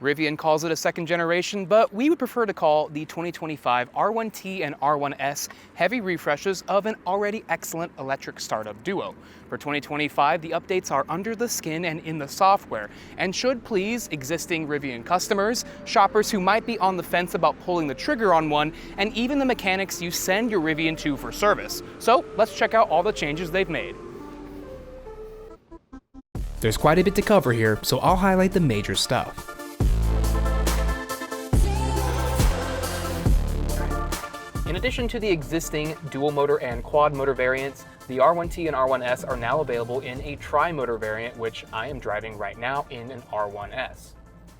Rivian calls it a second generation, but we would prefer to call the 2025 R1T and R1S heavy refreshes of an already excellent electric startup duo. For 2025, the updates are under the skin and in the software, and should please existing Rivian customers, shoppers who might be on the fence about pulling the trigger on one, and even the mechanics you send your Rivian to for service. So let's check out all the changes they've made. There's quite a bit to cover here, so I'll highlight the major stuff. In addition to the existing dual motor and quad motor variants, the R1T and R1S are now available in a tri-motor variant, which I am driving right now in an R1S.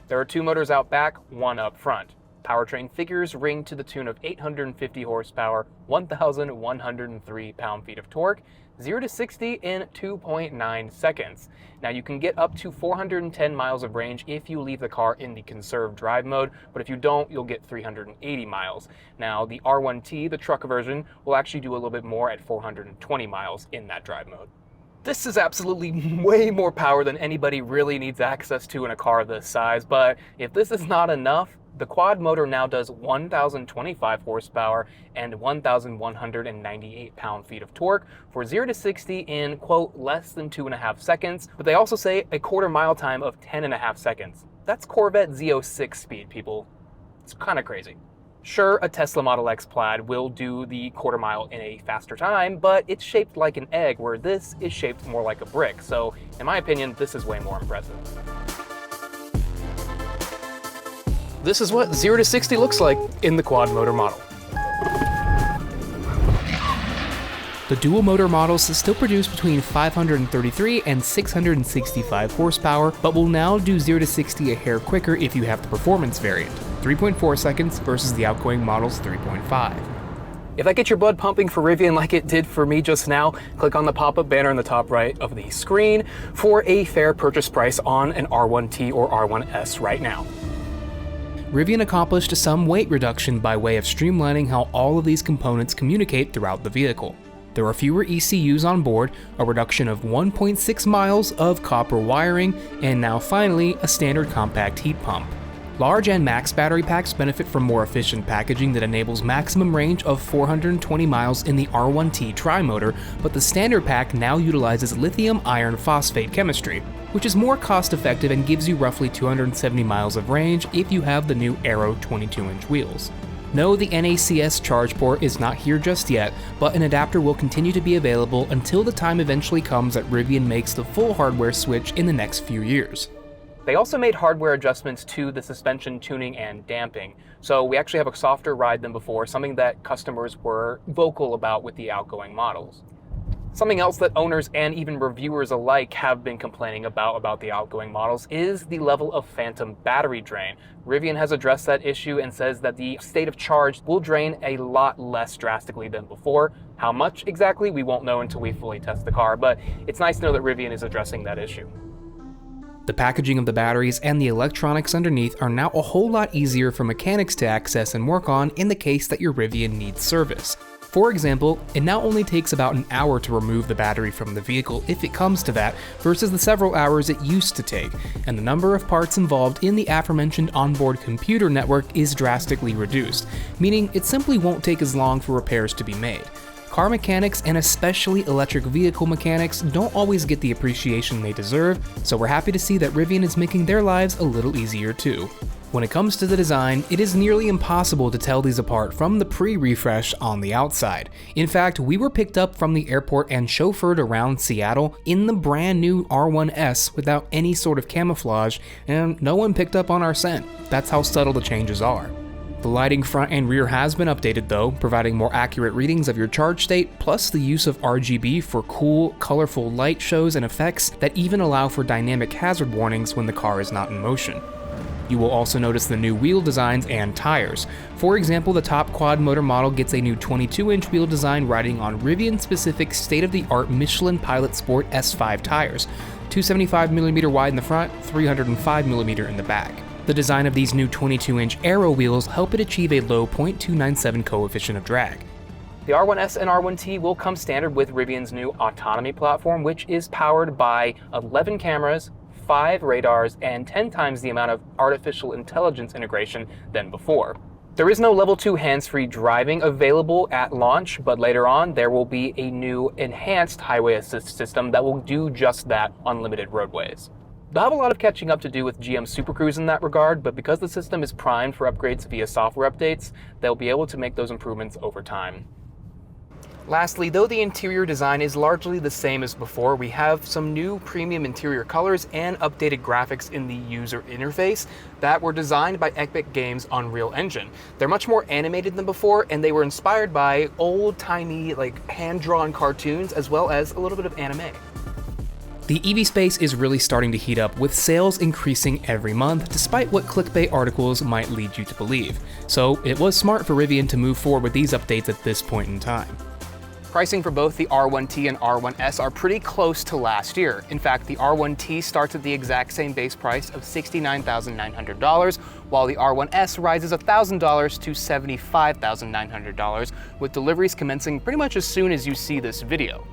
There are two motors out back, one up front. Powertrain figures ring to the tune of 850 horsepower, 1,103 pound-feet of torque, 0 to 60 in 2.9 seconds. Now you can get up to 410 miles of range if you leave the car in the conserved drive mode, but if you don't, you'll get 380 miles. Now the R1T, the truck version, will actually do a little bit more at 420 miles in that drive mode. This is absolutely way more power than anybody really needs access to in a car this size, but if this is not enough, the quad motor now does 1,025 horsepower and 1,198 pound-feet of torque for 0 to 60 in, quote, less than 2.5 seconds, but they also say a quarter-mile time of 10.5 seconds. That's Corvette Z06 speed, people. It's kind of crazy. Sure, a Tesla Model X Plaid will do the quarter mile in a faster time, but it's shaped like an egg, where this is shaped more like a brick, so in my opinion, this is way more impressive. This is what 0 to 60 looks like in the quad motor model. The dual motor models still produce between 533 and 665 horsepower, but will now do 0 to 60 a hair quicker if you have the performance variant, 3.4 seconds versus the outgoing model's 3.5. If that gets your blood pumping for Rivian like it did for me just now, click on the pop-up banner in the top right of the screen for a fair purchase price on an R1T or R1S right now. Rivian accomplished some weight reduction by way of streamlining how all of these components communicate throughout the vehicle. There are fewer ECUs on board, a reduction of 1.6 miles of copper wiring, and now finally a standard compact heat pump. Large and max battery packs benefit from more efficient packaging that enables maximum range of 420 miles in the R1T tri-motor, but the standard pack now utilizes lithium iron phosphate chemistry, which is more cost-effective and gives you roughly 270 miles of range if you have the new Aero 22-inch wheels. No, the NACS charge port is not here just yet, but an adapter will continue to be available until the time eventually comes that Rivian makes the full hardware switch in the next few years. They also made hardware adjustments to the suspension tuning and damping, so we actually have a softer ride than before, something that customers were vocal about with the outgoing models. Something else that owners and even reviewers alike have been complaining about the outgoing models is the level of phantom battery drain. Rivian has addressed that issue and says that the state of charge will drain a lot less drastically than before. How much exactly, we won't know until we fully test the car, but it's nice to know that Rivian is addressing that issue. The packaging of the batteries and the electronics underneath are now a whole lot easier for mechanics to access and work on in the case that your Rivian needs service. For example, it now only takes about an hour to remove the battery from the vehicle if it comes to that, versus the several hours it used to take, and the number of parts involved in the aforementioned onboard computer network is drastically reduced, meaning it simply won't take as long for repairs to be made. Car mechanics, and especially electric vehicle mechanics, don't always get the appreciation they deserve, so we're happy to see that Rivian is making their lives a little easier too. When it comes to the design, it is nearly impossible to tell these apart from the pre-refresh on the outside. In fact, we were picked up from the airport and chauffeured around Seattle in the brand new R1S without any sort of camouflage, and no one picked up on our scent. That's how subtle the changes are. The lighting front and rear has been updated though, providing more accurate readings of your charge state, plus the use of RGB for cool, colorful light shows and effects that even allow for dynamic hazard warnings when the car is not in motion. You will also notice the new wheel designs and tires. For example, the top quad motor model gets a new 22-inch wheel design riding on Rivian-specific state-of-the-art Michelin Pilot Sport S5 tires, 275mm wide in the front, 305mm in the back. The design of these new 22-inch Aero wheels help it achieve a low 0.297 coefficient of drag. The R1S and R1T will come standard with Rivian's new autonomy platform, which is powered by 11 cameras, 5 radars and 10 times the amount of artificial intelligence integration than before. There is no level 2 hands-free driving available at launch, but later on there will be a new enhanced highway assist system that will do just that on limited roadways. They'll have a lot of catching up to do with GM Super Cruise in that regard, but because the system is primed for upgrades via software updates, they'll be able to make those improvements over time. Lastly, though the interior design is largely the same as before, we have some new premium interior colors and updated graphics in the user interface that were designed by Epic Games' Unreal Engine. They're much more animated than before, and they were inspired by old-timey, hand-drawn cartoons, as well as a little bit of anime. The EV space is really starting to heat up, with sales increasing every month, despite what clickbait articles might lead you to believe. So it was smart for Rivian to move forward with these updates at this point in time. Pricing for both the R1T and R1S are pretty close to last year. In fact, the R1T starts at the exact same base price of $69,900, while the R1S rises $1,000 to $75,900, with deliveries commencing pretty much as soon as you see this video.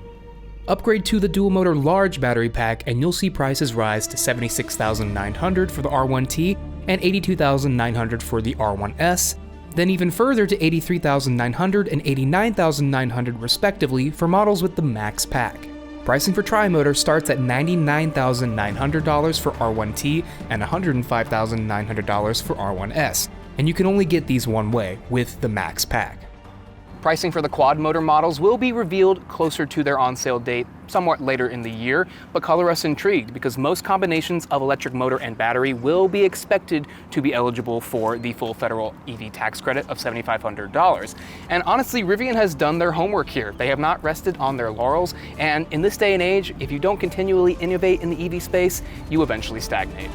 Upgrade to the dual motor large battery pack and you'll see prices rise to $76,900 for the R1T and $82,900 for the R1S, then even further to $83,900 and $89,900 respectively for models with the Max Pack. Pricing for Tri-Motor starts at $99,900 for R1T and $105,900 for R1S, and you can only get these one way, with the Max Pack. Pricing for the quad motor models will be revealed closer to their on-sale date somewhat later in the year, but color us intrigued because most combinations of electric motor and battery will be expected to be eligible for the full federal EV tax credit of $7,500. And honestly, Rivian has done their homework here. They have not rested on their laurels, and in this day and age, if you don't continually innovate in the EV space, you eventually stagnate.